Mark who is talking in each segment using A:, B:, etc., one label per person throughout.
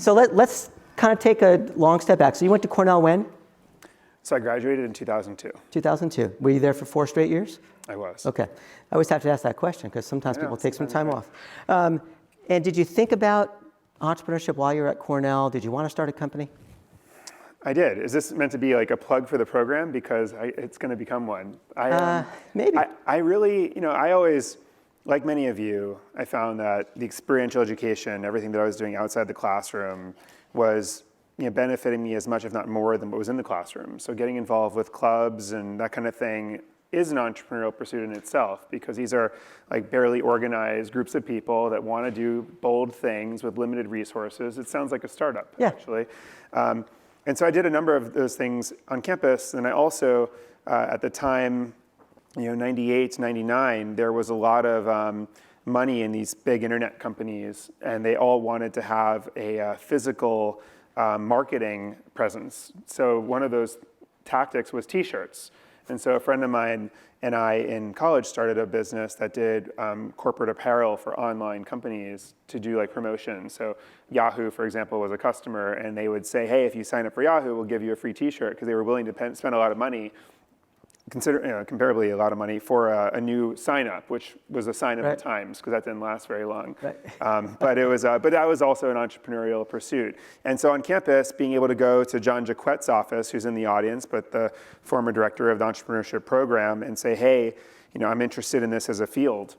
A: So let's kind of take a long step back. So you went to Cornell when?
B: So I graduated in 2002.
A: 2002. Were you there for 4 straight years?
B: I was.
A: Okay. I always have to ask that question because sometimes people take some time off. And did you think about entrepreneurship while you were at Cornell? Did you want to start a company?
B: I did. Is this meant to be like a plug for the program? Because it's going to become one.
A: Maybe.
B: I really, I always, like many of you, I found that the experiential education, everything that I was doing outside the classroom was benefiting me as much, if not more, than what was in the classroom. So getting involved with clubs and that kind of thing is an entrepreneurial pursuit in itself, because these are like barely organized groups of people that want to do bold things with limited resources. It sounds like a startup, actually. And so I did a number of those things on campus. And I also, at the time, 98, 99, there was a lot of money in these big internet companies, and they all wanted to have a physical marketing presence. So one of those tactics was T-shirts. And so a friend of mine and I in college started a business that did corporate apparel for online companies to do like promotion. So Yahoo, for example, was a customer, and they would say, hey, if you sign up for Yahoo, we'll give you a free T-shirt, because they were willing to spend a lot of money, comparably a lot of money, for a new sign-up, which was a sign of the times, because that didn't last very long. But that was also an entrepreneurial pursuit. And so on campus, being able to go to John Jaquette's office, who's in the audience, but the former director of the entrepreneurship program, and say, hey, I'm interested in this as a field,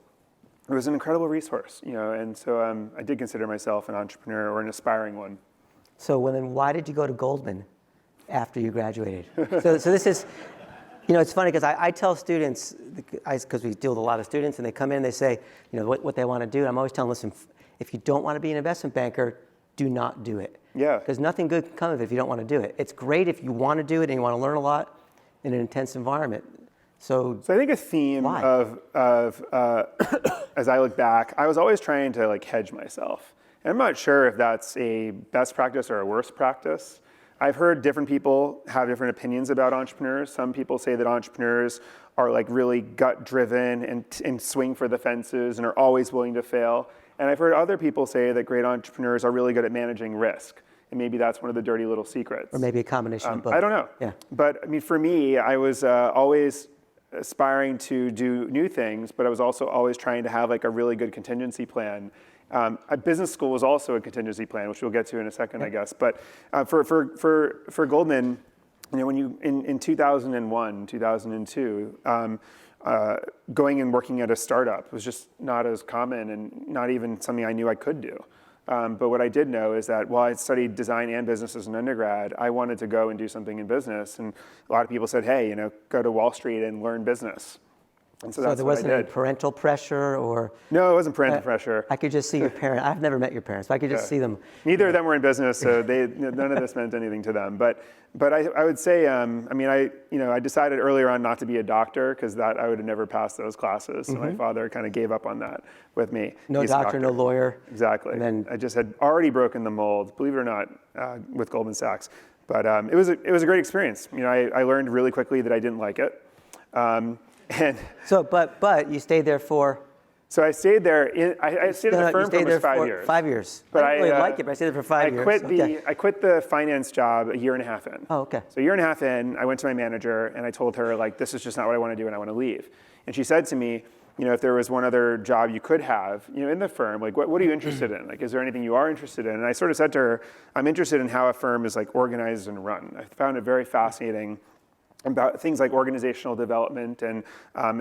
B: it was an incredible resource. And so I did consider myself an entrepreneur, or an aspiring one.
A: So then why did you go to Goldman after you graduated? So this is... it's funny because I tell students, because we deal with a lot of students, and they come in and they say, what they want to do. And I'm always telling them, listen, if you don't want to be an investment banker, do not do it.
B: Yeah.
A: Because nothing good can come of it if you don't want to do it. It's great if you want to do it and you want to learn a lot in an intense environment. So
B: I think a theme of as I look back, I was always trying to hedge myself. And I'm not sure if that's a best practice or a worst practice. I've heard different people have different opinions about entrepreneurs. Some people say that entrepreneurs are really gut-driven and swing for the fences and are always willing to fail. And I've heard other people say that great entrepreneurs are really good at managing risk. And maybe that's one of the dirty little secrets.
A: Or maybe a combination of both.
B: I don't know.
A: Yeah.
B: But for me, I was always aspiring to do new things, but I was also always trying to have a really good contingency plan. Business school was also a contingency plan, which we'll get to in a second, I guess. But for Goldman, when you in 2001, 2002, going and working at a startup was just not as common, and not even something I knew I could do. But what I did know is that while I studied design and business as an undergrad, I wanted to go and do something in business. And a lot of people said, hey, go to Wall Street and learn business. And so that's
A: there
B: what
A: wasn't
B: I
A: any
B: did.
A: parental pressure or...
B: No, it wasn't parental pressure.
A: I could just see your parents. I've never met your parents, but I could just see them.
B: Neither of them were in business, so none of this meant anything to them. But I would say, I decided earlier on not to be a doctor, because I would have never passed those classes. So my father kind of gave up on that with me.
A: No doctor, no lawyer.
B: Exactly.
A: And then
B: I just had already broken the mold, believe it or not, with Goldman Sachs. But it was a great experience. I learned really quickly that I didn't like it.
A: But you stayed there for...
B: So I stayed there. I stayed in the firm for almost 5 years.
A: 5 years.
B: But
A: I didn't really like it, but I stayed there for 5 years.
B: I quit the finance job a year and a half in.
A: Oh, okay.
B: So a year and a half in, I went to my manager and I told her, this is just not what I want to do and I want to leave. And she said to me, if there was one other job you could have, in the firm, what are you interested in? Is there anything you are interested in? And I sort of said to her, I'm interested in how a firm is organized and run. I found it very fascinating about things like organizational development and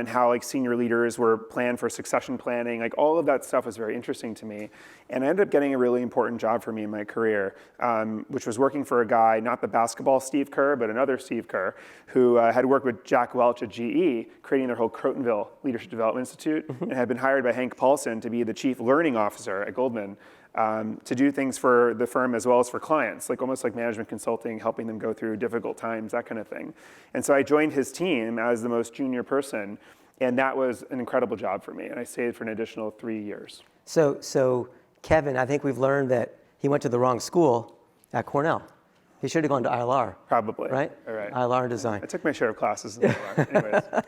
B: how senior leaders were planned for succession planning. All of that stuff was very interesting to me. And I ended up getting a really important job for me in my career, which was working for a guy, not the basketball Steve Kerr, but another Steve Kerr, who had worked with Jack Welch at GE, creating their whole Crotonville Leadership Development Institute, and had been hired by Hank Paulson to be the chief learning officer at Goldman. To do things for the firm as well as for clients, almost like management consulting, helping them go through difficult times, that kind of thing. And so I joined his team as the most junior person, and that was an incredible job for me. And I stayed for an additional 3 years.
A: So Kevin, I think we've learned that he went to the wrong school at Cornell. He should have gone to ILR.
B: Probably.
A: Right?
B: All right.
A: ILR design.
B: I took my share of classes in ILR. Anyways.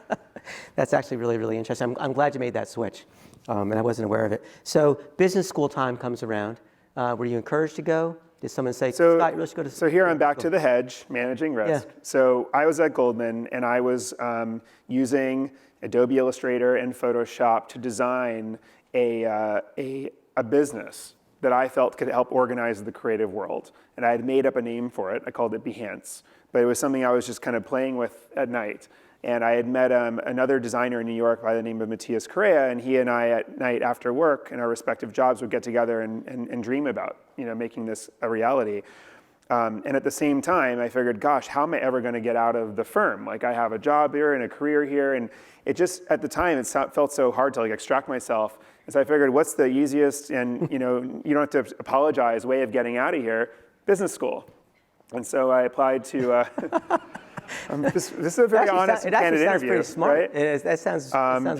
A: That's actually really, really interesting. I'm glad you made that switch. And I wasn't aware of it. So business school time comes around. Were you encouraged to go? Did someone say,
B: So,
A: Scott, you should go to
B: so here I'm back to the hedge, managing risk.
A: Yeah.
B: So I was at Goldman, and I was using Adobe Illustrator and Photoshop to design a business that I felt could help organize the creative world. And I had made up a name for it. I called it Behance. But it was something I was just kind of playing with at night. And I had met another designer in New York by the name of Matthias Correa, and he and I at night after work in our respective jobs would get together and dream about making this a reality. And at the same time, I figured, gosh, how am I ever going to get out of the firm? Like, I have a job here and a career here, and it just, at the time, it felt so hard to extract myself. And so I figured, what's the easiest and you don't have to apologize way of getting out of here? Business school. And so I applied to. This is a very honest and candid interview,
A: pretty smart.
B: right?
A: That sounds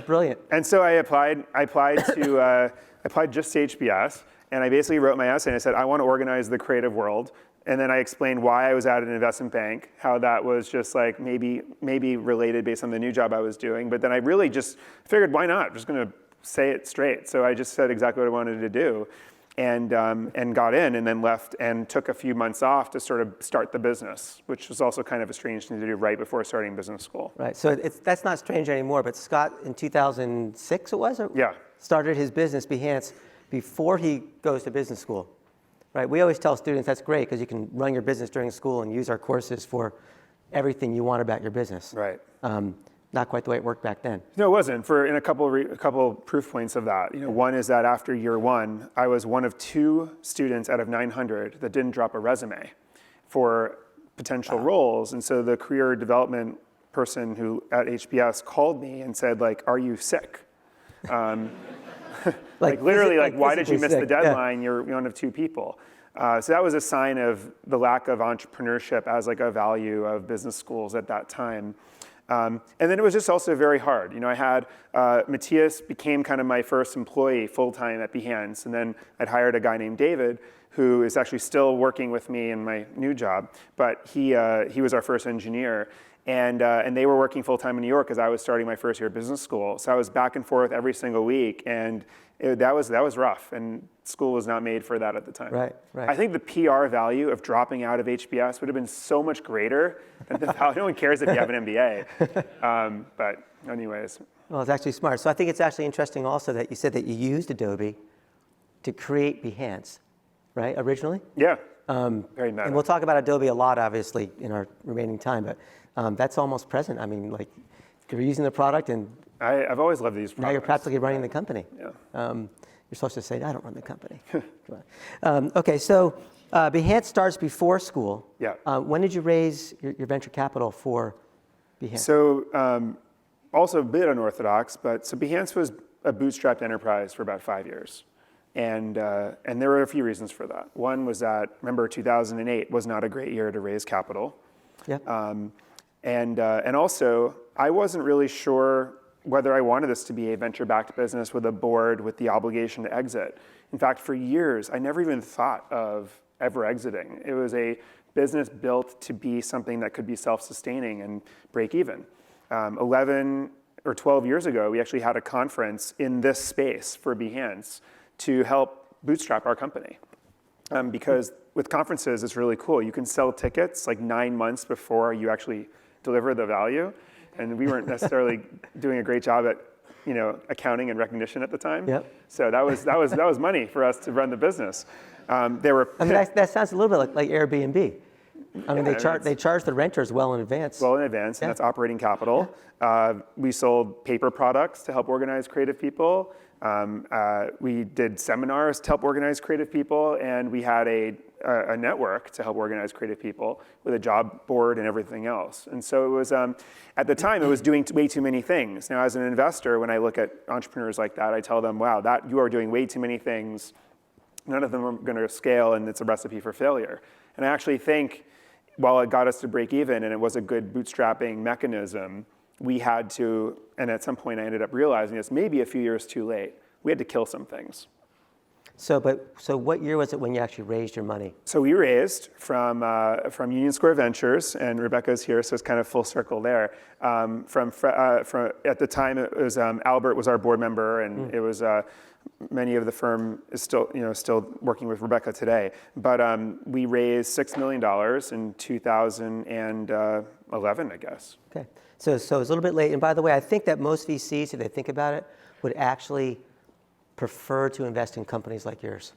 A: brilliant.
B: And so I applied just to HBS, and I basically wrote my essay and I said, I want to organize the creative world. And then I explained why I was at an investment bank, how that was just maybe related based on the new job I was doing. But then I really just figured, why not? I'm just going to say it straight. So I just said exactly what I wanted to do, and got in, and then left and took a few months off to sort of start the business, which was also kind of a strange thing to do right before starting business school.
A: Right. So that's not strange anymore. But Scott, in 2006, it was?
B: Yeah.
A: Started his business, Behance, before he goes to business school. Right. We always tell students that's great because you can run your business during school and use our courses for everything you want about your business.
B: Right.
A: Not quite the way it worked back then.
B: No, it wasn't. In a couple proof points of that. One is that after year one, I was one of 2 students out of 900 that didn't drop a resume for potential roles, and so the career development person who at HBS called me and said, are you sick? Literally, why did you miss the deadline? Yeah. You're one of 2 people. So that was a sign of the lack of entrepreneurship as a value of business schools at that time. And then it was just also very hard. I had Matthias became kind of my first employee full-time at Behance, and then I'd hired a guy named David, who is actually still working with me in my new job, but he was our first engineer. And they were working full-time in New York as I was starting my first year of business school. So I was back and forth every single week, and that was rough, and school was not made for that at the time.
A: Right.
B: I think the PR value of dropping out of HBS would have been so much greater than the value. No one cares if you have an MBA. But anyways.
A: Well, it's actually smart. So I think it's actually interesting also that you said that you used Adobe to create Behance, right, originally?
B: Yeah, very meta.
A: And we'll talk about Adobe a lot, obviously, in our remaining time, but that's almost present. I mean, you're using the product, and
B: I've always loved these products.
A: Now you're practically running the company.
B: Yeah.
A: You're supposed to say, I don't run the company. Come on. Okay, so Behance starts before school.
B: Yeah.
A: When did you raise your venture capital for Behance?
B: So also a bit unorthodox, but so Behance was a bootstrapped enterprise for about 5 years. And there were a few reasons for that. One was that, remember, 2008 was not a great year to raise capital.
A: Yep.
B: And also, I wasn't really sure whether I wanted this to be a venture-backed business with a board with the obligation to exit. In fact, for years, I never even thought of ever exiting. It was a business built to be something that could be self-sustaining and break even. 11 or 12 years ago, we actually had a conference in this space for Behance to help bootstrap our company. Because with conferences, it's really cool. You can sell tickets 9 months before you actually deliver the value. And we weren't necessarily doing a great job at, accounting and recognition at the time.
A: Yep.
B: So that was money for us to run the business.
A: That sounds a little bit like Airbnb. I mean, they charge the renters well in advance.
B: Well in advance, and that's operating capital. We sold paper products to help organize creative people. We did seminars to help organize creative people, and we had a network to help organize creative people with a job board and everything else. And so it was, at the time, it was doing way too many things. Now, as an investor, when I look at entrepreneurs like that, I tell them, wow, that you are doing way too many things. None of them are going to scale, and it's a recipe for failure. And I actually think, while it got us to break even, and it was a good bootstrapping mechanism, we had to, and at some point I ended up realizing this, maybe a few years too late, we had to kill some things.
A: So what year was it when you actually raised your money?
B: So we raised from Union Square Ventures, and Rebecca's here, so it's kind of full circle there. From at the time, it was Albert was our board member, and it was many of the firm is still working with Rebecca today. But we raised $6 million in 2011, I guess.
A: Okay, so it's a little bit late. And by the way, I think that most VCs, if they think about it, would actually prefer to invest in companies like yours,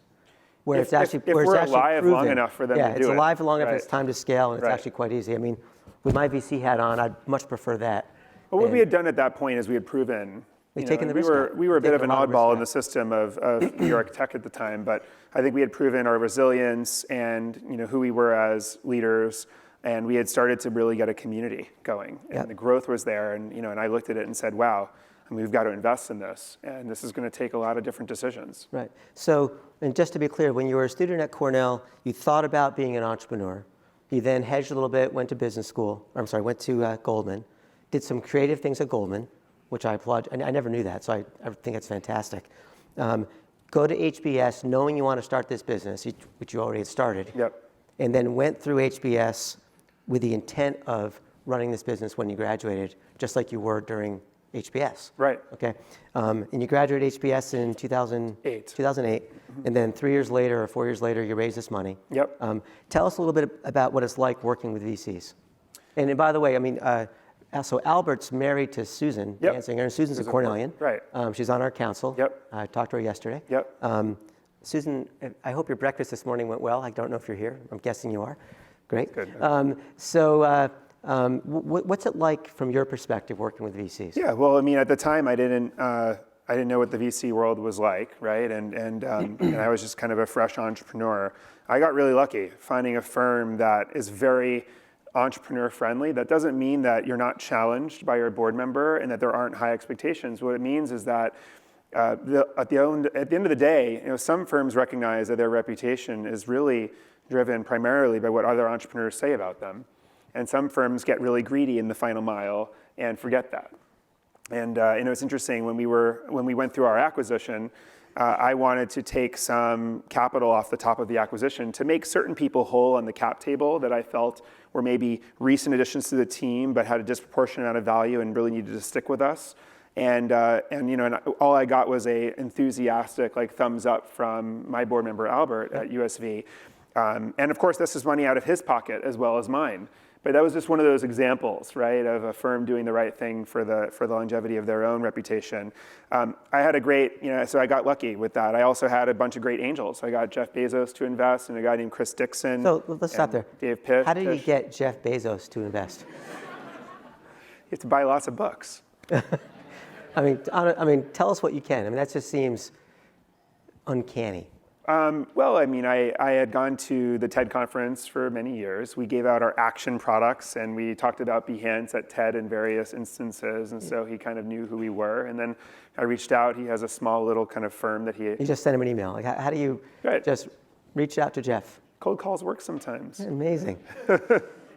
A: where
B: If
A: it's actually
B: we're alive long enough for them to do it.
A: Yeah, it's alive long enough.
B: Right.
A: It's time to scale, and it's actually quite easy. I mean, with my VC hat on, I'd much prefer that.
B: Well, what we had done at that point is we had proven.
A: Taken the risk.
B: We were a bit of an oddball in the system of New York tech at the time, but I think we had proven our resilience and who we were as leaders, and we had started to really get a community going, and the growth was there, and I looked at it and said, wow. We've got to invest in this, and this is going to take a lot of different decisions.
A: Right. So, and just to be clear, when you were a student at Cornell, you thought about being an entrepreneur. You then hedged a little bit, went to went to Goldman, did some creative things at Goldman, which I applaud. And I never knew that, so I think it's fantastic. Go to HBS knowing you want to start this business, which you already had started.
B: Yep. And
A: then went through HBS with the intent of running this business when you graduated, just like you were during HBS.
B: Right.
A: Okay. And you graduated HBS in 2008. And then 3 years later or 4 years later, you raised this money.
B: Yep.
A: Tell us a little bit about what it's like working with VCs. And by the way, I mean, so Albert's married to Susan Danziger, and Susan's a Cornellian.
B: Right.
A: She's on our council.
B: Yep.
A: I talked to her yesterday.
B: Yep.
A: Susan, I hope your breakfast this morning went well. I don't know if you're here. I'm guessing you are. Great.
B: Good.
A: What's it like from your perspective working with VCs?
B: Yeah, well, I mean, at the time, I didn't know what the VC world was like, right? And I was just kind of a fresh entrepreneur. I got really lucky finding a firm that is very entrepreneur friendly. That doesn't mean that you're not challenged by your board member and that there aren't high expectations. What it means is that at the end of the day, some firms recognize that their reputation is really driven primarily by what other entrepreneurs say about them. And some firms get really greedy in the final mile and forget that. And it's interesting, when we went through our acquisition, I wanted to take some capital off the top of the acquisition to make certain people whole on the cap table that I felt were maybe recent additions to the team, but had a disproportionate amount of value and really needed to stick with us. And all I got was a enthusiastic thumbs up from my board member Albert at USV. And of course, this is money out of his pocket as well as mine. But that was just one of those examples, right, of a firm doing the right thing for the longevity of their own reputation. I had a great, so I got lucky with that. I also had a bunch of great angels. I got Jeff Bezos to invest, and a guy named Chris Dixon.
A: So let's stop there.
B: Dave Pitt.
A: How did you get Jeff Bezos to invest?
B: You have to buy lots of books.
A: I mean, tell us what you can. I mean, that just seems uncanny.
B: Well, I mean, I had gone to the TED conference for many years. We gave out our action products, and we talked about Behance at TED in various instances, and so he kind of knew who we were. And then I reached out. He has a small little kind of firm that he...
A: You just sent him an email. Like, how do you just reach out to Jeff?
B: Cold calls work sometimes.
A: Amazing.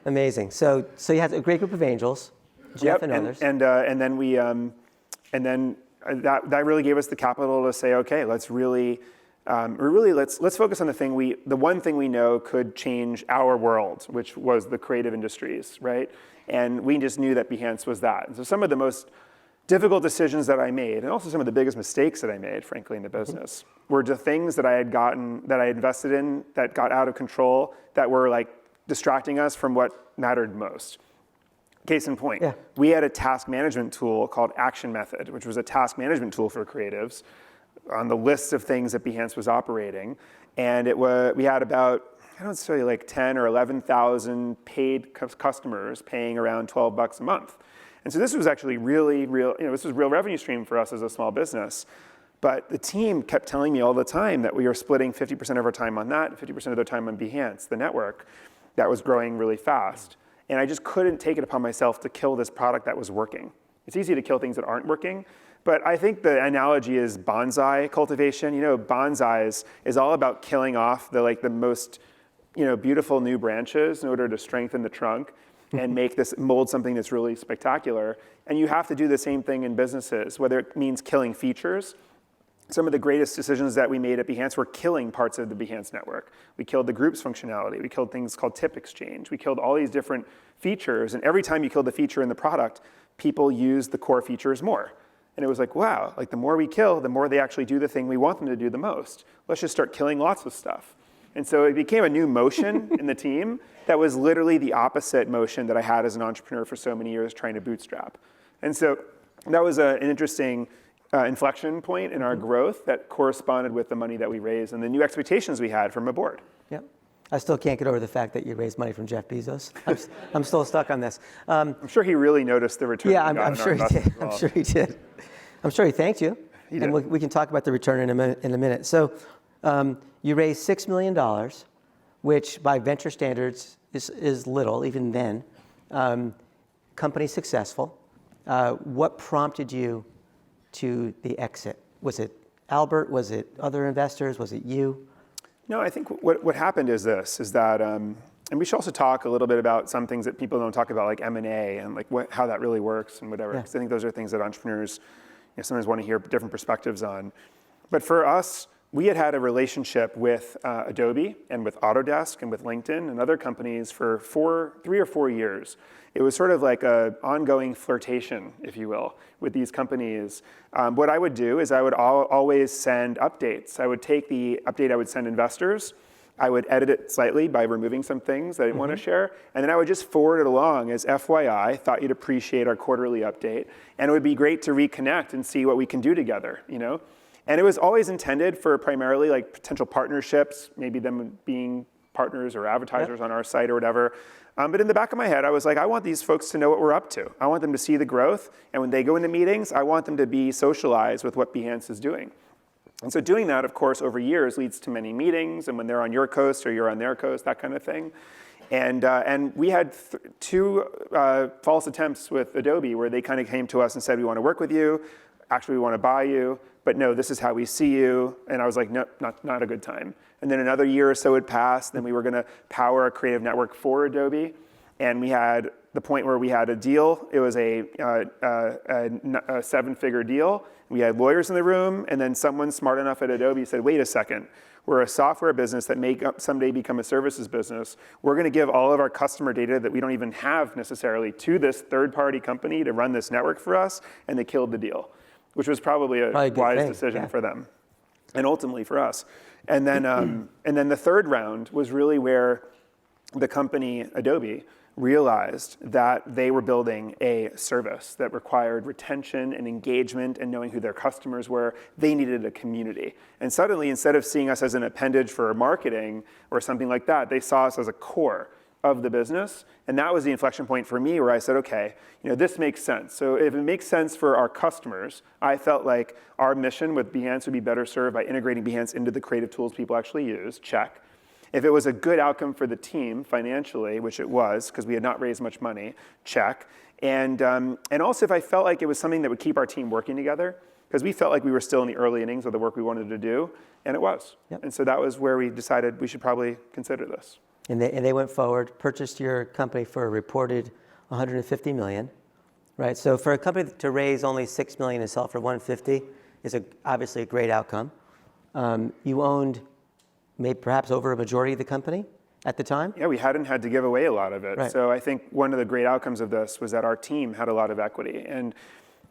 A: Amazing. So you had a great group of angels, Jeff and others.
B: And then that really gave us the capital to say, okay, let's really... let's focus on the one thing we know could change our world, which was the creative industries, right? And we just knew that Behance was that. And so some of the most difficult decisions that I made, and also some of the biggest mistakes that I made, frankly, in the business, were the things that I invested in that got out of control, that were distracting us from what mattered most. Case in point, we had a task management tool called Action Method, which was a task management tool for creatives, on the list of things that Behance was operating. And we had about, I don't know, 10 or 11,000 paid customers paying around $12 a month. And so this was actually really real, this was a real revenue stream for us as a small business. But the team kept telling me all the time that we were splitting 50% of our time on that, 50% of their time on Behance, the network that was growing really fast. And I just couldn't take it upon myself to kill this product that was working. It's easy to kill things that aren't working. But I think the analogy is bonsai cultivation. Bonsais is all about killing off the most, beautiful new branches in order to strengthen the trunk and mold something that's really spectacular. And you have to do the same thing in businesses, whether it means killing features, some of the greatest decisions that we made at Behance were killing parts of the Behance network. We killed the groups functionality. We killed things called tip exchange. We killed all these different features. And every time you killed the feature in the product, people used the core features more. And it was like, wow, like the more we kill, the more they actually do the thing we want them to do the most. Let's just start killing lots of stuff. And so it became a new motion in the team that was literally the opposite motion that I had as an entrepreneur for so many years trying to bootstrap. And so that was an interesting inflection point in our growth that corresponded with the money that we raised and the new expectations we had from a board.
A: Yeah. I still can't get over the fact that you raised money from Jeff Bezos. I'm still stuck on this.
B: I'm sure he really noticed the return.
A: Yeah, I'm sure he did.
B: Well.
A: I'm sure he did. I'm sure he thanked you.
B: He did.
A: And we can talk about the return in a minute. So you raised $6 million, which by venture standards is little, even then. Company successful. What prompted you to the exit? Was it Albert? Was it other investors? Was it you?
B: No, I think what happened is that, and we should also talk a little bit about some things that people don't talk about, like M&A and like how that really works and whatever. Because I think those are things that entrepreneurs sometimes want to hear different perspectives on. But for us, we had a relationship with Adobe and with Autodesk and with LinkedIn and other companies for 3 or 4 years. It was sort of like an ongoing flirtation, if you will, with these companies. What I would do is I would always send updates. I would take the update I would send investors. I would edit it slightly by removing some things that I didn't want to share. And then I would just forward it along as FYI, thought you'd appreciate our quarterly update. And it would be great to reconnect and see what we can do together, And it was always intended for primarily like potential partnerships, maybe them being partners or advertisers on our site or whatever. But in the back of my head, I was like, I want these folks to know what we're up to. I want them to see the growth. And when they go into meetings, I want them to be socialized with what Behance is doing. And so doing that, of course, over years leads to many meetings. And when they're on your coast or you're on their coast, that kind of thing. And we had 2 false attempts with Adobe where they kind of came to us and said, we want to work with you. Actually, we want to buy you. But no, this is how we see you. And I was like, no, not a good time. And then another year or so had passed. Then we were going to power a creative network for Adobe. And we had the point where we had a deal. It was a 7-figure deal. We had lawyers in the room. And then someone smart enough at Adobe said, wait a second. We're a software business that may someday become a services business. We're going to give all of our customer data that we don't even have necessarily to this third-party company to run this network for us. And they killed the deal, which was probably a wise decision for them and ultimately for us. And then the third round was really where the company Adobe realized that they were building a service that required retention and engagement and knowing who their customers were. They needed a community. And suddenly, instead of seeing us as an appendage for marketing or something like that, they saw us as a core of the business. And that was the inflection point for me where I said, okay, this makes sense. So if it makes sense for our customers, I felt like our mission with Behance would be better served by integrating Behance into the creative tools people actually use, check. If it was a good outcome for the team financially, which it was, because we had not raised much money, check. And also if I felt like it was something that would keep our team working together, because we felt like we were still in the early innings of the work we wanted to do, and it was. Yep. And so that was where we decided we should probably consider this.
A: And they went forward, purchased your company for a reported $150 million, right? So for a company to raise only $6 million and sell for $150 is obviously a great outcome. You owned perhaps over a majority of the company at the time?
B: Yeah, we hadn't had to give away a lot of it. Right. So I think one of the great outcomes of this was that our team had a lot of equity. And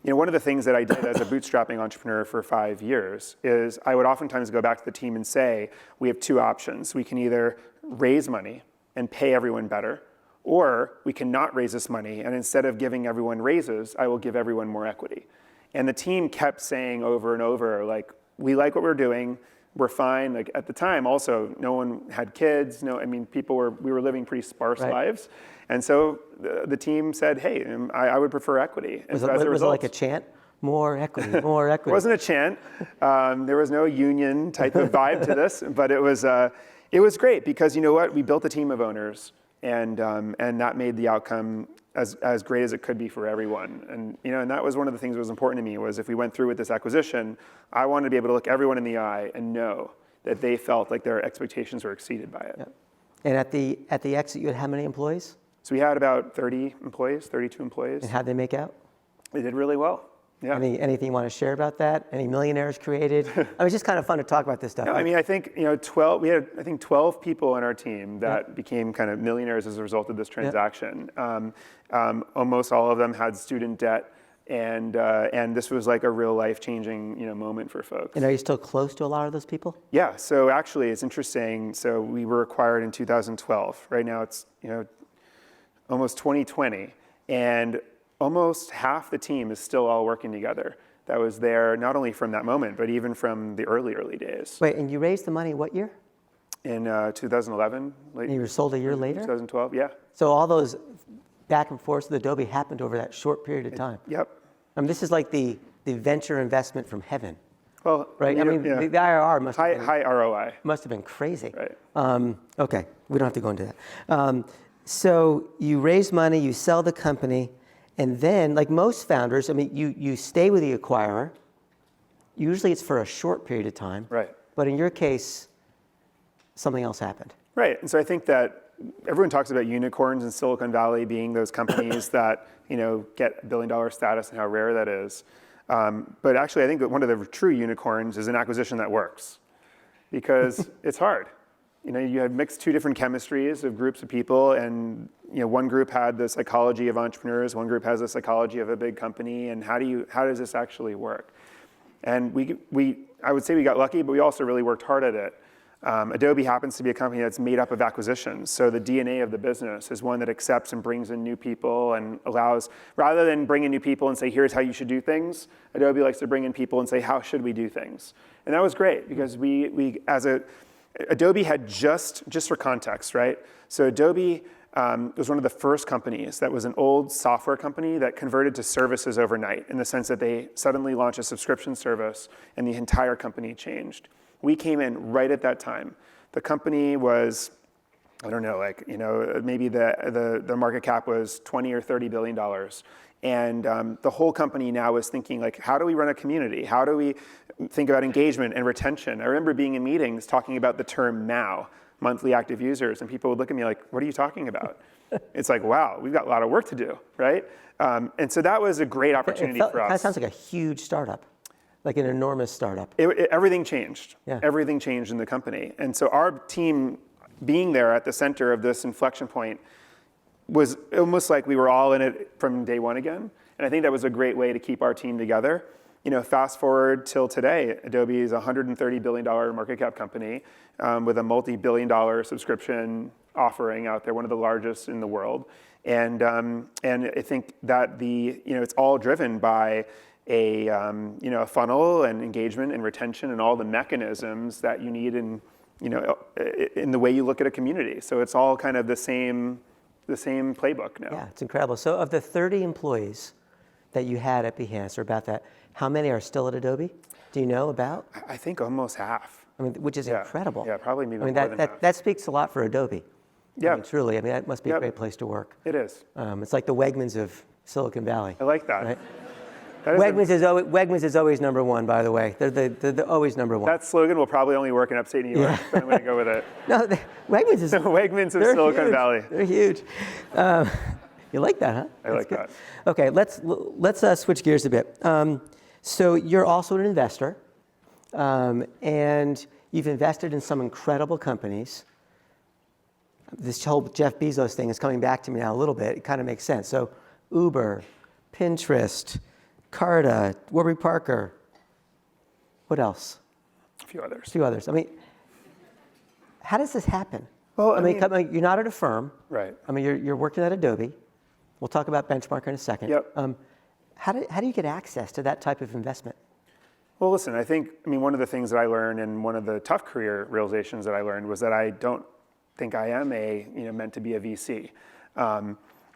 B: one of the things that I did as a bootstrapping entrepreneur for 5 years is I would oftentimes go back to the team and say, we have 2 options. We can either raise money and pay everyone better, or we cannot raise this money, and instead of giving everyone raises, I will give everyone more equity. And the team kept saying over and over, like, we like what we're doing, we're fine. Like at the time also, no one had kids, we were living pretty sparse lives. And so the team said, hey, I would prefer equity. And
A: was it like a chant? More equity, more equity.
B: It wasn't a chant. There was no union type of vibe to this, but it was great because you know what? We built a team of owners, and that made the outcome as great as it could be for everyone. And that was one of the things that was important to me was if we went through with this acquisition, I wanted to be able to look everyone in the eye and know that they felt like their expectations were exceeded by it.
A: Yep. And at the exit, you had how many employees?
B: So we had about 30 employees, 32 employees.
A: And how'd they make out?
B: They did really well. Yeah.
A: Anything you want to share about that? Any millionaires created? I mean, it's just kind of fun to talk about this stuff.
B: No, I mean, I think 12. We had 12 people on our team that became kind of millionaires as a result of this transaction. Almost all of them had student debt, and this was like a real life-changing moment for folks.
A: And are you still close to a lot of those people?
B: Yeah. So actually, it's interesting. So we were acquired in 2012. Right now, it's almost 2020, and almost half the team is still all working together. That was there not only from that moment, but even from the early days.
A: Wait, and you raised the money what year?
B: In 2011.
A: And you were sold a year later?
B: 2012, yeah.
A: So all those back and forth with Adobe happened over that short period of time.
B: Yep.
A: I mean, this is like the venture investment from heaven.
B: Well,
A: right? I mean, the IRR must have been
B: high ROI.
A: Must have been crazy.
B: Right.
A: Okay, we don't have to go into that. So you raise money, you sell the company, and then, like most founders, I mean, you stay with the acquirer. Usually it's for a short period of time.
B: Right.
A: But in your case, something else happened.
B: Right. And so I think that everyone talks about unicorns in Silicon Valley being those companies that get billion-dollar status and how rare that is. But actually, I think that one of the true unicorns is an acquisition that works, because it's hard. You had mixed two different chemistries of groups of people, and one group had the psychology of entrepreneurs, one group has the psychology of a big company, and how does this actually work? And I would say we got lucky, but we also really worked hard at it. Adobe happens to be a company that's made up of acquisitions, so the DNA of the business is one that accepts and brings in new people and allows, rather than bring in new people and say, here's how you should do things, Adobe likes to bring in people and say, how should we do things? And that was great, because Adobe had just for context, right? So Adobe was one of the first companies that was an old software company that converted to services overnight, in the sense that they suddenly launched a subscription service and the entire company changed. We came in right at that time. The company was, I don't know, maybe the market cap was $20 or $30 billion. And the whole company now is thinking, how do we run a community? How do we think about engagement and retention? I remember being in meetings talking about the term MAU, monthly active users, and people would look at me like, what are you talking about? It's like, wow, we've got a lot of work to do, right? And so that was a great opportunity for us.
A: That sounds like a huge startup, like an enormous startup.
B: Everything changed.
A: Yeah.
B: Everything changed in the company. And so our team being there at the center of this inflection point was almost like we were all in it from day one again. And I think that was a great way to keep our team together. Fast forward till today, Adobe is a $130 billion market cap company with a multi-billion-dollar subscription offering out there, one of the largest in the world. And I think that it's all driven by a funnel and engagement and retention and all the mechanisms that you need in the way you look at a community. So it's all kind of the same playbook now.
A: Yeah, it's incredible. So of the 30 employees that you had at Behance, or about that, how many are still at Adobe? Do you know about?
B: I think almost half.
A: I mean, which is incredible.
B: Yeah, probably maybe more than half.
A: That speaks a lot for Adobe.
B: Yeah.
A: I mean, truly. I mean, that must be a great place to work.
B: It is.
A: It's like the Wegmans of Silicon Valley.
B: I like that.
A: Right? Wegmans is always number one, by the way. They're always number one.
B: That slogan will probably only work in upstate New York, but I'm going to go with it.
A: No, Wegmans is...
B: Wegmans of Silicon
A: huge.
B: Valley.
A: They're huge. You like that, huh?
B: I like that.
A: Okay, let's switch gears a bit. So you're also an investor, and you've invested in some incredible companies. This whole Jeff Bezos thing is coming back to me now a little bit. It kind of makes sense. So Uber, Pinterest, Carta, Warby Parker. What else?
B: A few others.
A: A few others. I mean, how does this happen?
B: Well,
A: I mean, you're not at a firm.
B: Right.
A: I mean, you're working at Adobe. We'll talk about Benchmark in a second.
B: Yep.
A: How do you get access to that type of investment?
B: Well, listen, I mean, one of the things that I learned, and one of the tough career realizations that I learned, was that I don't think I am meant to be a VC.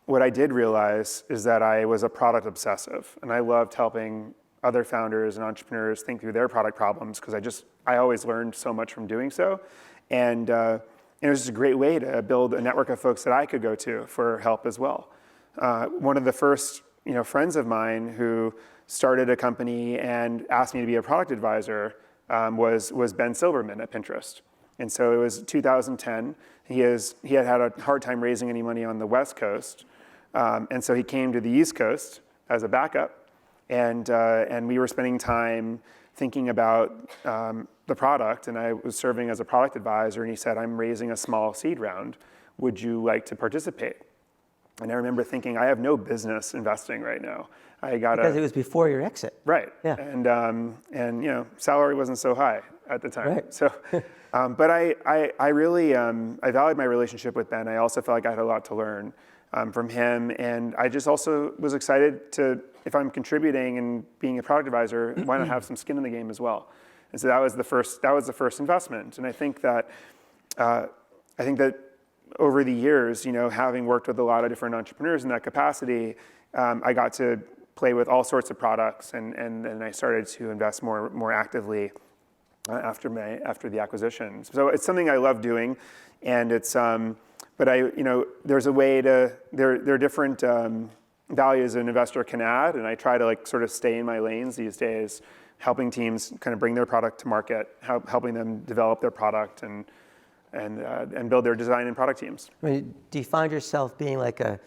B: What I did realize is that I was a product obsessive, and I loved helping other founders and entrepreneurs think through their product problems, because I always learned so much from doing so. And it was just a great way to build a network of folks that I could go to for help as well. One of the first friends of mine who started a company and asked me to be a product advisor was Ben Silberman at Pinterest. And so it was 2010. He had a hard time raising any money on the West Coast. And so he came to the East Coast as a backup. and we were spending time thinking about the product, and I was serving as a product advisor, and he said, I'm raising a small seed round. Would you like to participate? And I remember thinking, I have no business investing right now.
A: Because it was before your exit.
B: Right.
A: Yeah.
B: And salary wasn't so high at the time.
A: Right.
B: So, but I really I valued my relationship with Ben. I also felt like I had a lot to learn from him, and I just also was excited to, if I'm contributing and being a product advisor, why not have some skin in the game as well? And so that was the first investment. And I think that over the years, having worked with a lot of different entrepreneurs in that capacity, I got to play with all sorts of products, and then I started to invest more actively after the acquisition. So it's something I love doing, and it's but there's a way to there are different values an investor can add, and I try to sort of stay in my lanes these days, helping teams kind of bring their product to market, helping them develop their product and build their design and product teams.
A: I mean, do you find yourself being like a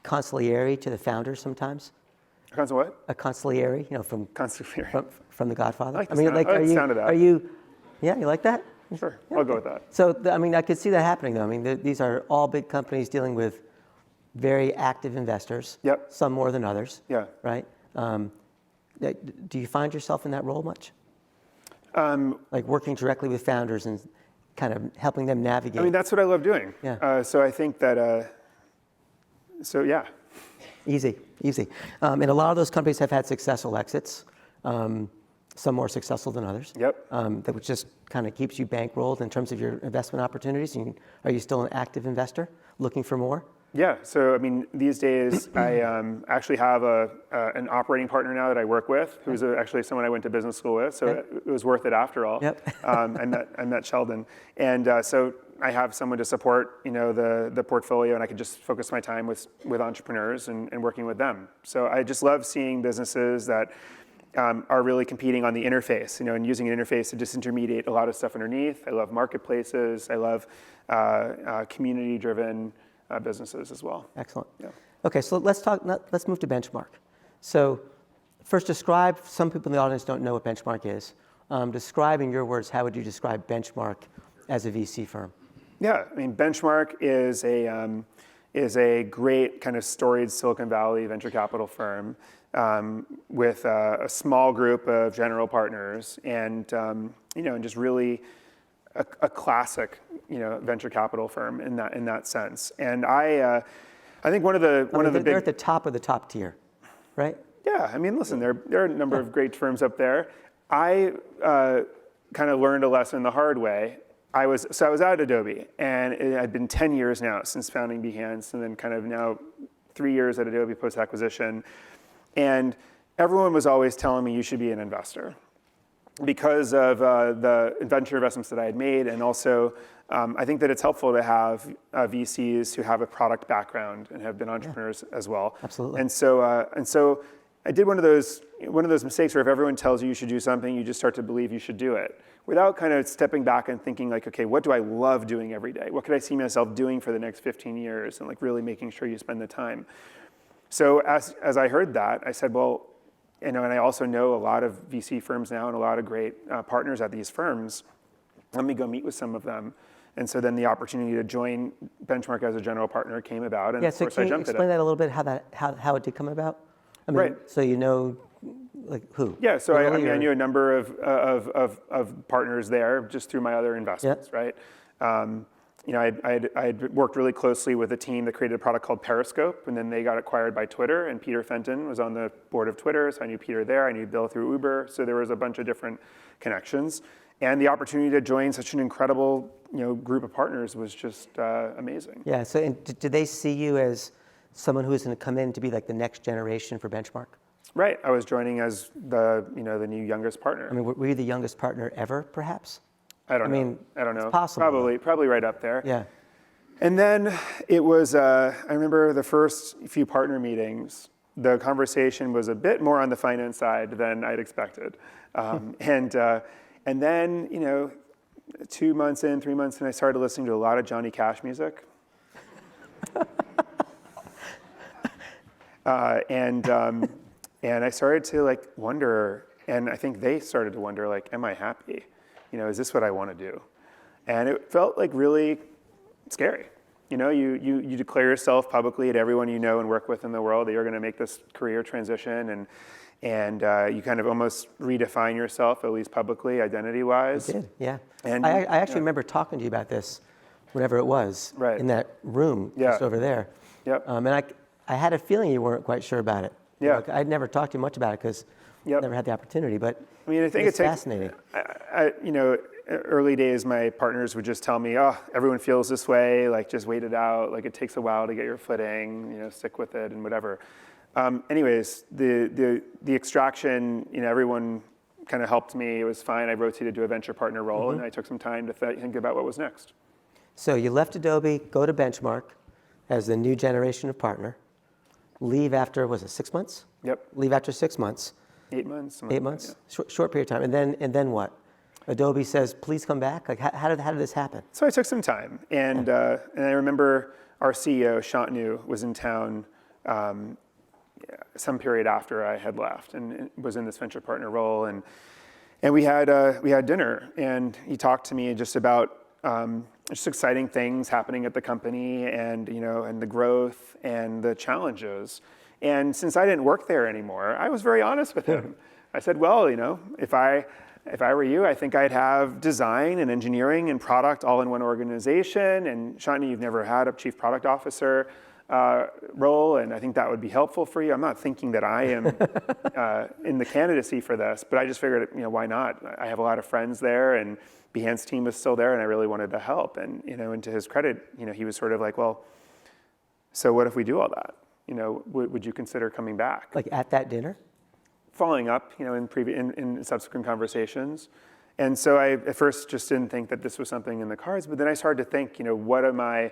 A: consigliere to the founders sometimes?
B: What?
A: A consigliere, from
B: Consigliere.
A: from The Godfather.
B: I like the sound of that.
A: Are you? Yeah, you like that?
B: Sure, I'll go with that.
A: So I could see that happening though. I mean, these are all big companies dealing with very active investors.
B: Yep.
A: Some more than others.
B: Yeah.
A: Right. Do you find yourself in that role much? Like working directly with founders and kind of helping them navigate.
B: I mean, that's what I love doing.
A: Yeah.
B: So I think that. Yeah.
A: Easy. And a lot of those companies have had successful exits, some more successful than others.
B: Yep.
A: That just kind of keeps you bankrolled in terms of your investment opportunities. Are you still an active investor looking for more?
B: Yeah. So I mean, these days I actually have an operating partner now that I work with, who's actually someone I went to business school with. So it was worth it after all.
A: Yep.
B: I met Sheldon, and so I have someone to support the portfolio, and I can just focus my time with entrepreneurs and working with them. So I just love seeing businesses that are really competing on the interface, and using an interface to disintermediate a lot of stuff underneath. I love marketplaces. I love community-driven businesses as well.
A: Excellent.
B: Yeah.
A: Okay, so let's move to Benchmark. So first describe, some people in the audience don't know what Benchmark is. Describe in your words, how would you describe Benchmark as a VC firm?
B: Yeah, I mean, Benchmark is a great kind of storied Silicon Valley venture capital firm with a small group of general partners, and just really a classic venture capital firm in that sense. And I think one of the big,
A: they're at the top of the top tier, right?
B: Yeah, I mean, listen, there are a number of great firms up there. I kind of learned a lesson the hard way. I was at Adobe, and it had been 10 years now since founding Behance, and then kind of now 3 years at Adobe post-acquisition. And everyone was always telling me you should be an investor because of the venture investments that I had made, and also I think that it's helpful to have VCs who have a product background and have been entrepreneurs as well.
A: Absolutely.
B: And so I did one of those mistakes where if everyone tells you should do something, you just start to believe you should do it, without kind of stepping back and thinking like, okay, what do I love doing every day? What could I see myself doing for the next 15 years? And really making sure you spend the time. So as I heard that, I said, well, and I also know a lot of VC firms now and a lot of great partners at these firms. Let me go meet with some of them. And so then the opportunity to join Benchmark as a general partner came about, and of course I jumped at it.
A: Can you explain that a little bit, how it did come about? I mean,
B: right.
A: So who?
B: Yeah, so I knew a number of partners there just through my other investments, right? I had worked really closely with a team that created a product called Periscope, and then they got acquired by Twitter, and Peter Fenton was on the board of Twitter, so I knew Peter there. I knew Bill through Uber, so there was a bunch of different connections. And the opportunity to join such an incredible group of partners was just amazing.
A: Yeah, so did they see you as someone who was going to come in to be like the next generation for Benchmark?
B: Right, I was joining as the new youngest partner.
A: I mean, were you the youngest partner ever, perhaps?
B: I don't know.
A: It's possible.
B: Probably right up there.
A: Yeah.
B: And then it was, I remember the first few partner meetings, the conversation was a bit more on the finance side than I'd expected. And then, 2 months in, 3 months in, I started listening to a lot of Johnny Cash music. And I started to like wonder, and I think they started to wonder, like, am I happy? Is this what I want to do? And it felt like really scary. You declare yourself publicly to everyone you know and work with in the world that you're going to make this career transition, and you kind of almost redefine yourself, at least publicly, identity-wise.
A: I did, yeah.
B: And
A: I actually remember talking to you about this, whenever it was,
B: Right.
A: in that room just over there.
B: Yep.
A: And I had a feeling you weren't quite sure about it.
B: Yeah.
A: I'd never talked to you much about it because I never had the opportunity, but
B: I mean, I think
A: it's fascinating.
B: Early days, my partners would just tell me, oh, everyone feels this way, like just wait it out, like it takes a while to get your footing, stick with it and whatever. Anyways, the extraction, everyone kind of helped me. It was fine. I rotated to a venture partner role, and I took some time to think about what was next.
A: So you left Adobe, go to Benchmark as the new generation of partner, leave after, was it 6 months?
B: Yep.
A: Leave after 6 months.
B: 8 months.
A: 8 months? Yeah. Short period of time. And then what? Adobe says, please come back? Like, how did this happen?
B: So I took some time, and I remember our CEO, Shantanu, was in town some period after I had left and was in this venture partner role, and we had dinner, and he talked to me just about just exciting things happening at the company, and and the growth and the challenges. And since I didn't work there anymore, I was very honest with him. I said, well, if I were you, I think I'd have design and engineering and product all in one organization. And Shantanu, you've never had a chief product officer role, and I think that would be helpful for you. I'm not thinking that I am in the candidacy for this, but I just figured, why not? I have a lot of friends there, and Behance's team was still there, and I really wanted to help. And and to his credit, he was sort of like, well, so what if we do all that? Would you consider coming back?
A: Like at that dinner?
B: Following up, in subsequent conversations. And so I at first just didn't think that this was something in the cards, but then I started to think, what am I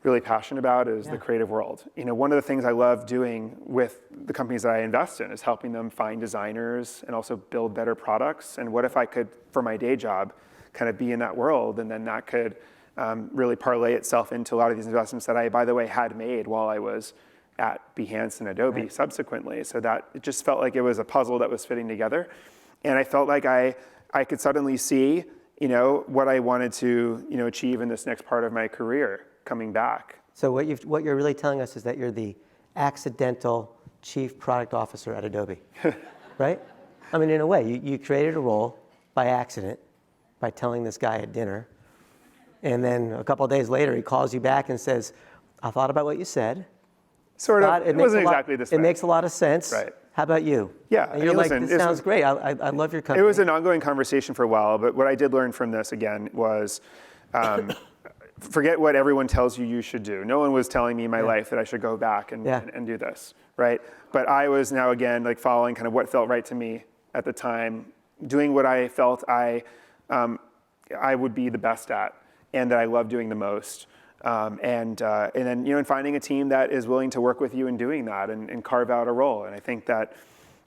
B: really passionate about is the creative world. One of the things I love doing with the companies that I invest in is helping them find designers and also build better products. And what if I could, for my day job, kind of be in that world, and then that could really parlay itself into a lot of these investments that I, by the way, had made while I was at Behance and Adobe subsequently. So that it just felt like it was a puzzle that was fitting together. And I felt like I could suddenly see, what I wanted to, achieve in this next part of my career coming back.
A: So what you're really telling us is that you're the accidental chief product officer at Adobe, right? I mean, in a way, you created a role by accident by telling this guy at dinner. And then a couple of days later, he calls you back and says, I thought about what you said.
B: Sort of. It wasn't exactly this way.
A: It makes a lot of sense.
B: Right.
A: How about you?
B: Yeah.
A: And you're like, this sounds great. I love your company.
B: It was an ongoing conversation for a while, but what I did learn from this, again, was forget what everyone tells you should do. No one was telling me in my life that I should go back and do this, right? But I was now, again, like following kind of what felt right to me at the time, doing what I felt I would be the best at and that I love doing the most. And then finding a team that is willing to work with you in doing that and carve out a role. And I think that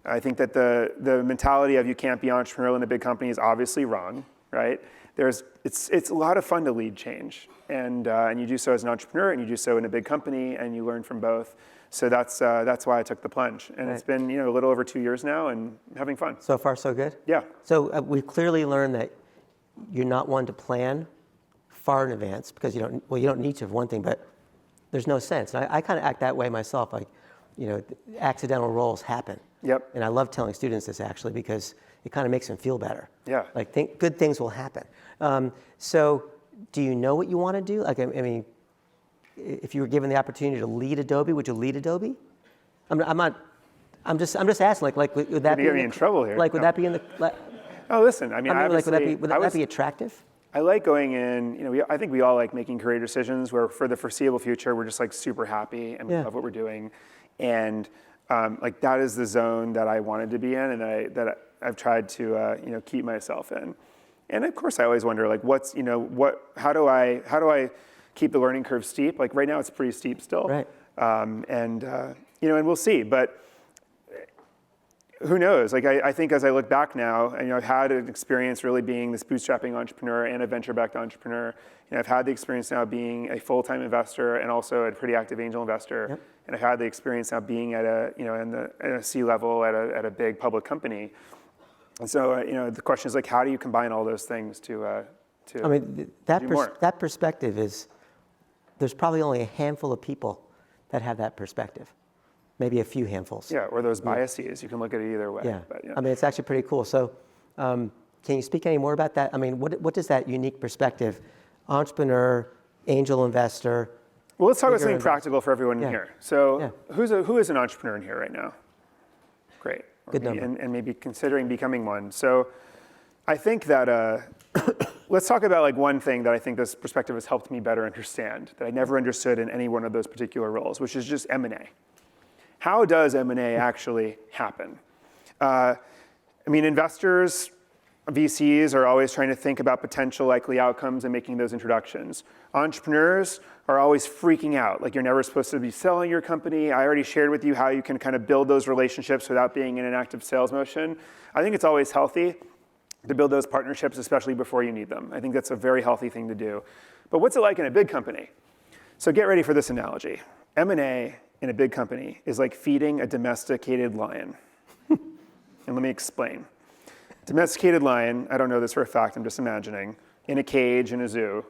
B: the mentality of you can't be entrepreneurial in a big company is obviously wrong, right? It's a lot of fun to lead change, and you do so as an entrepreneur, and you do so in a big company, and you learn from both. So that's why I took the plunge, and It's been a little over 2 years now, and having fun.
A: So far, so good.
B: Yeah.
A: So we clearly learned that you're not one to plan far in advance, because you don't need to, for one thing, but there's no sense. And I kind of act that way myself, like, accidental roles happen.
B: Yep.
A: And I love telling students this, actually, because it kind of makes them feel better.
B: Yeah.
A: Like, good things will happen. So do you know what you want to do? Like, I mean, if you were given the opportunity to lead Adobe, would you lead Adobe? I'm just asking, like would that be?
B: You're getting me in trouble here.
A: Like, would that be in the?
B: Oh, listen. I mean,
A: like, would that be attractive?
B: I like going in, I think we all like making career decisions where for the foreseeable future, we're just like super happy and we love what we're doing. And like that is the zone that I wanted to be in and that I've tried to, keep myself in. And of course I always wonder like how do I keep the learning curve steep? Like right now it's pretty steep still.
A: Right.
B: And we'll see. But who knows? Like I think as I look back now, and I've had an experience really being this bootstrapping entrepreneur and a venture-backed entrepreneur. I've had the experience now being a full-time investor and also a pretty active angel investor. Yep. And I've had the experience now being at a C-level at a big public company. And so the question is like, how do you combine all those things to
A: I mean, that perspective is, there's probably only a handful of people that have that perspective. Maybe a few handfuls.
B: Yeah, or those biases. You can look at it either way.
A: Yeah.
B: But,
A: I mean, it's actually pretty cool. So can you speak any more about that? I mean, what does that unique perspective, entrepreneur, angel investor?
B: Well, let's talk about something practical for everyone in here. So who is an entrepreneur in here right now? Great.
A: Good number.
B: And maybe considering becoming one. So I think that, let's talk about like one thing that I think this perspective has helped me better understand that I never understood in any one of those particular roles, which is just M&A. How does M&A actually happen? I mean, investors, VCs are always trying to think about potential likely outcomes and making those introductions. Entrepreneurs are always freaking out, like you're never supposed to be selling your company. I already shared with you how you can kind of build those relationships without being in an active sales motion. I think it's always healthy to build those partnerships, especially before you need them. I think that's a very healthy thing to do. But what's it like in a big company? So get ready for this analogy. M&A in a big company is like feeding a domesticated lion. And let me explain. Domesticated lion, I don't know this for a fact, I'm just imagining, in a cage in a zoo.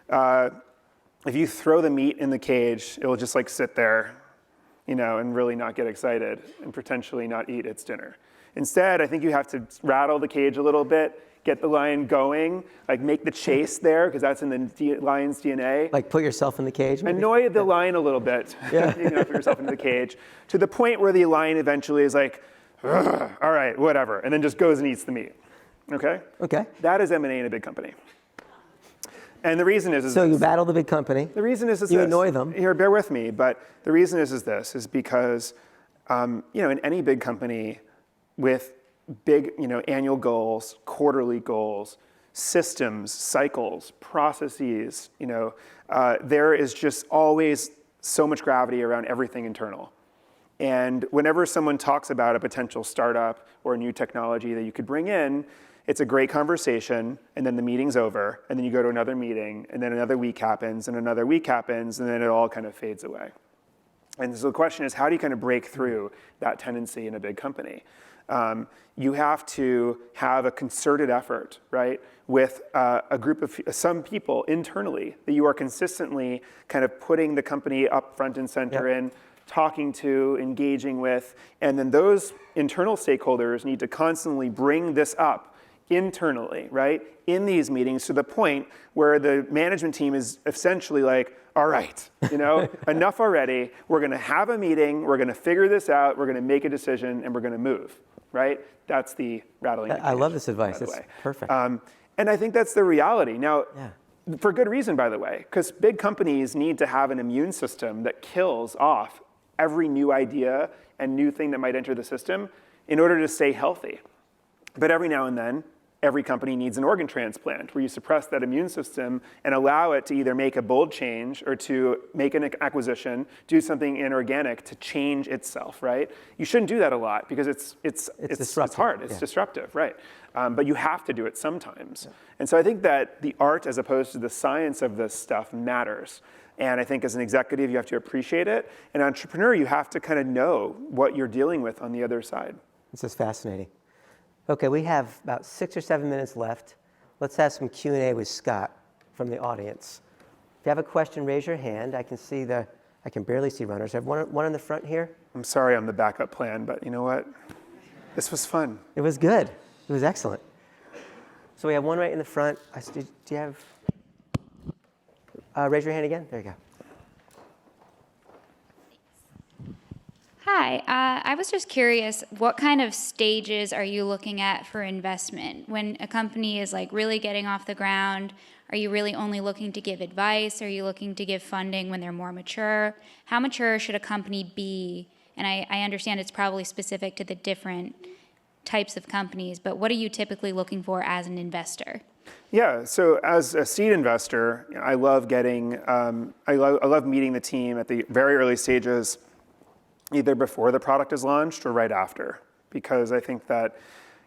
B: If you throw the meat in the cage, it will just like sit there, and really not get excited and potentially not eat its dinner. Instead, I think you have to rattle the cage a little bit, get the lion going, like make the chase there, because that's in the lion's DNA.
A: Like put yourself in the cage? Maybe?
B: Annoy the lion a little bit. Yeah. Put yourself into the cage, to the point where the lion eventually is like, all right, whatever, and then just goes and eats the meat. Okay?
A: Okay.
B: That is M&A in a big company. And the reason is
A: so you battle the big company.
B: The reason is
A: you
B: this.
A: Annoy them.
B: Here, bear with me, but the reason is because, in any big company with big, annual goals, quarterly goals, systems, cycles, processes, there is just always so much gravity around everything internal. And whenever someone talks about a potential startup or a new technology that you could bring in, it's a great conversation, and then the meeting's over, and then you go to another meeting, and then another week happens, and another week happens, and then it all kind of fades away. And so the question is, how do you kind of break through that tendency in a big company? You have to have a concerted effort, right, with a group of some people internally that you are consistently kind of putting the company up front and center in, talking to, engaging with, and then those internal stakeholders need to constantly bring this up internally, right, in these meetings to the point where the management team is essentially like, all right, enough already. We're going to have a meeting. We're going to figure this out. We're going to make a decision, and we're going to move, right? That's the rattling.
A: I love this advice. That's perfect.
B: And I think that's the reality. Now, for good reason, by the way, because big companies need to have an immune system that kills off every new idea and new thing that might enter the system in order to stay healthy. But every now and then, every company needs an organ transplant where you suppress that immune system and allow it to either make a bold change or to make an acquisition, do something inorganic to change itself, right? You shouldn't do that a lot because it's hard, it's disruptive, right? But you have to do it sometimes. And so I think that the art as opposed to the science of this stuff matters. And I think as an executive, you have to appreciate it. An entrepreneur, you have to kind of know what you're dealing with on the other side.
A: This is fascinating. Okay, we have about 6 or 7 minutes left. Let's have some Q&A with Scott from the audience. If you have a question, raise your hand. I can barely see runners. I have one in the front here.
B: I'm sorry I'm the backup plan, but you know what? This was fun.
A: It was good. It was excellent. So we have one right in the front. Do you have? Raise your hand again. There you go.
C: Hi, I was just curious, what kind of stages are you looking at for investment? When a company is like really getting off the ground, are you really only looking to give advice? Are you looking to give funding when they're more mature? How mature should a company be? And I understand it's probably specific to the different types of companies, but what are you typically looking for as an investor?
B: Yeah, so as a seed investor, I love getting, I love meeting the team at the very early stages, either before the product is launched or right after. because I think that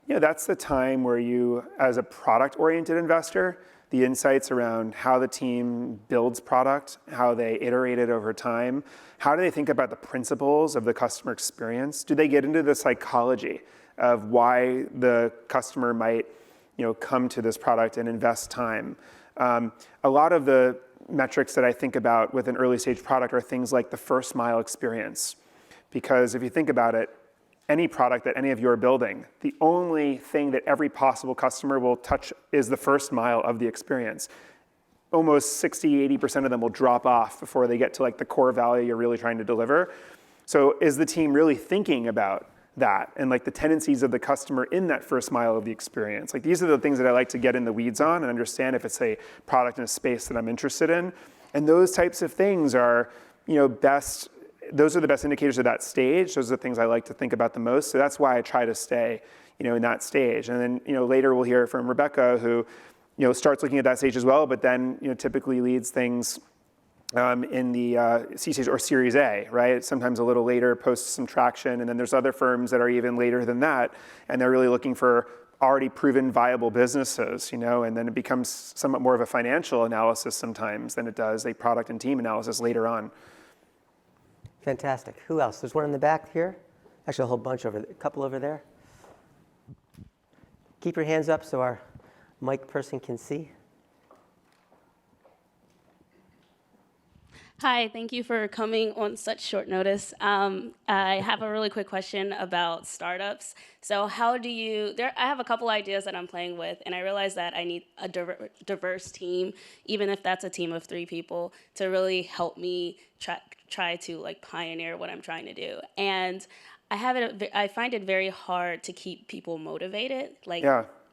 B: that's the time where you, as a product-oriented investor, the insights around how the team builds product, how they iterate it over time, how do they think about the principles of the customer experience? Do they get into the psychology of why the customer might come to this product and invest time? A lot of the metrics that I think about with an early stage product are things like the first mile experience. Because if you think about it, any product that any of you are building, the only thing that every possible customer will touch is the first mile of the experience. Almost 60-80% of them will drop off before they get to like the core value you're really trying to deliver. So is the team really thinking about that and like the tendencies of the customer in that first mile of the experience? Like these are the things that I like to get in the weeds on and understand if it's a product in a space that I'm interested in. And those types of things are, those are the best indicators of that stage. Those are the things I like to think about the most. So that's why I try to stay, in that stage. And then, later we'll hear from Rebecca, who, starts looking at that stage as well, but then, typically leads things in the C stage or Series A, right? Sometimes a little later, posts some traction. And then there's other firms that are even later than that. And they're really looking for already proven viable businesses, and then it becomes somewhat more of a financial analysis sometimes than it does a product and team analysis later on.
A: Fantastic. Who else? There's one in the back here. Actually, a whole bunch a couple over there. Keep your hands up so our mic person can see.
D: Hi, thank you for coming on such short notice. I have a really quick question about startups. So I have a couple ideas that I'm playing with, and I realize that I need a diverse team, even if that's a team of 3 people, to really help me try to like pioneer what I'm trying to do. And I find it very hard to keep people motivated. Like,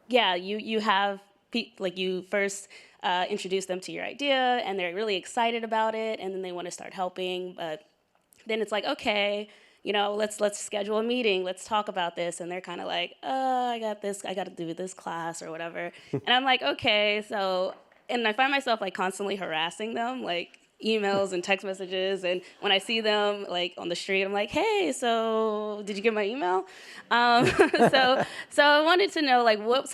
D: you have you first introduce them to your idea, and they're really excited about it, and then they want to start helping. But then it's like, okay, let's schedule a meeting, let's talk about this, and they're kind of like, I got this, I got to do this class or whatever. And I'm like, okay, and I find myself like constantly harassing them, like emails and text messages, and when I see them like on the street, I'm like, hey, so did you get my email? So I wanted to know like what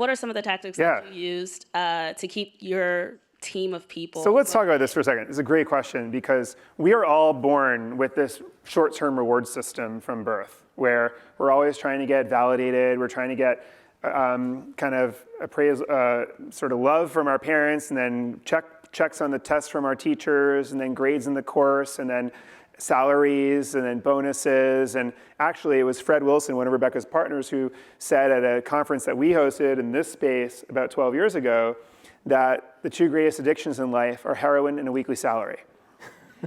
D: are some of the tactics that you used to keep your team of people?
B: So let's talk about this for a second. It's a great question because we are all born with this short-term reward system from birth, where we're always trying to get validated, we're trying to get kind of appraise, sort of love from our parents, and then checks on the tests from our teachers, and then grades in the course, and then salaries, and then bonuses. And actually, it was Fred Wilson, one of Rebecca's partners, who said at a conference that we hosted in this space about 12 years ago that the 2 greatest addictions in life are heroin and a weekly salary.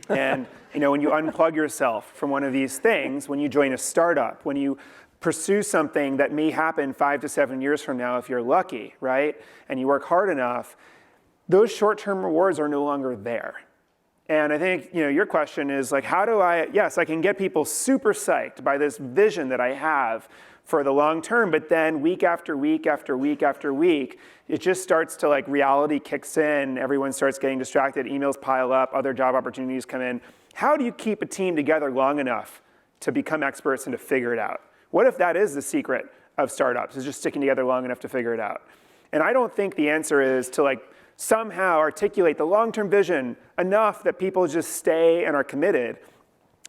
B: And when you unplug yourself from one of these things, when you join a startup, when you pursue something that may happen 5 to 7 years from now if you're lucky, right? And you work hard enough, those short-term rewards are no longer there. And I think, your question is like, how do I can get people super psyched by this vision that I have for the long term, but then week after week after week after week, it just starts to like reality kicks in, everyone starts getting distracted, emails pile up, other job opportunities come in. How do you keep a team together long enough to become experts and to figure it out? What if that is the secret of startups, is just sticking together long enough to figure it out? And I don't think the answer is to like somehow articulate the long-term vision enough that people just stay and are committed.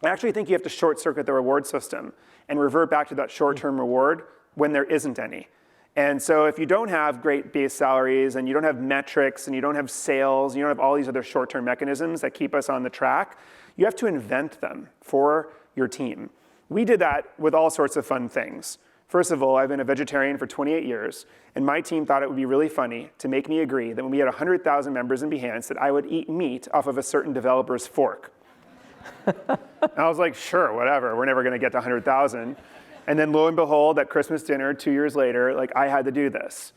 B: I actually think you have to short circuit the reward system and revert back to that short-term reward when there isn't any. And so if you don't have great base salaries and you don't have metrics and you don't have sales, you don't have all these other short-term mechanisms that keep us on the track, you have to invent them for your team. We did that with all sorts of fun things. First of all, I've been a vegetarian for 28 years, and my team thought it would be really funny to make me agree that when we had 100,000 members in Behance, that I would eat meat off of a certain developer's fork. And I was like, sure, whatever, we're never gonna get to 100,000. And then lo and behold, at Christmas dinner 2 years later, like I had to do this.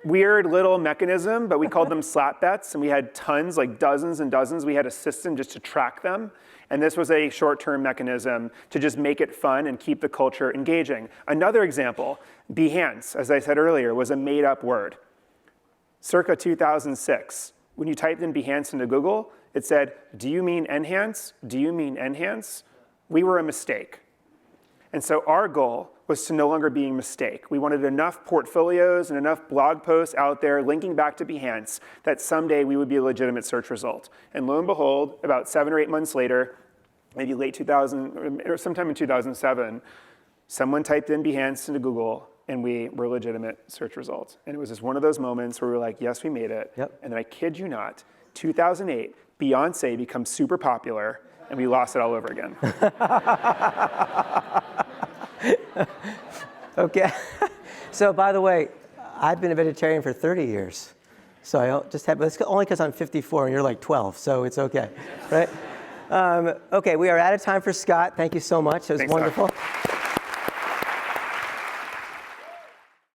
B: Weird little mechanism, but we called them slap bets, and we had tons, like dozens and dozens. We had a system just to track them. And this was a short-term mechanism to just make it fun and keep the culture engaging. Another example, Behance, as I said earlier, was a made-up word. Circa 2006, when you typed in Behance into Google, it said, do you mean enhance? Do you mean enhance? We were a mistake. And so our goal was to no longer be a mistake. We wanted enough portfolios and enough blog posts out there linking back to Behance that someday we would be a legitimate search result. And lo and behold, about 7 or 8 months later, maybe late 2000, or sometime in 2007, someone typed in Behance into Google, and we were legitimate search results. And it was just one of those moments where we were like, yes, we made it.
A: Yep.
B: And then I kid you not, 2008, Beyonce becomes super popular, and we lost it all over again.
A: Okay. So by the way, I've been a vegetarian for 30 years. So I just have, it's only because I'm 54 and you're like 12, so it's okay, right? Okay, we are out of time for Scott. Thank you so much. It was
B: Thanks,
A: wonderful.
B: Doc.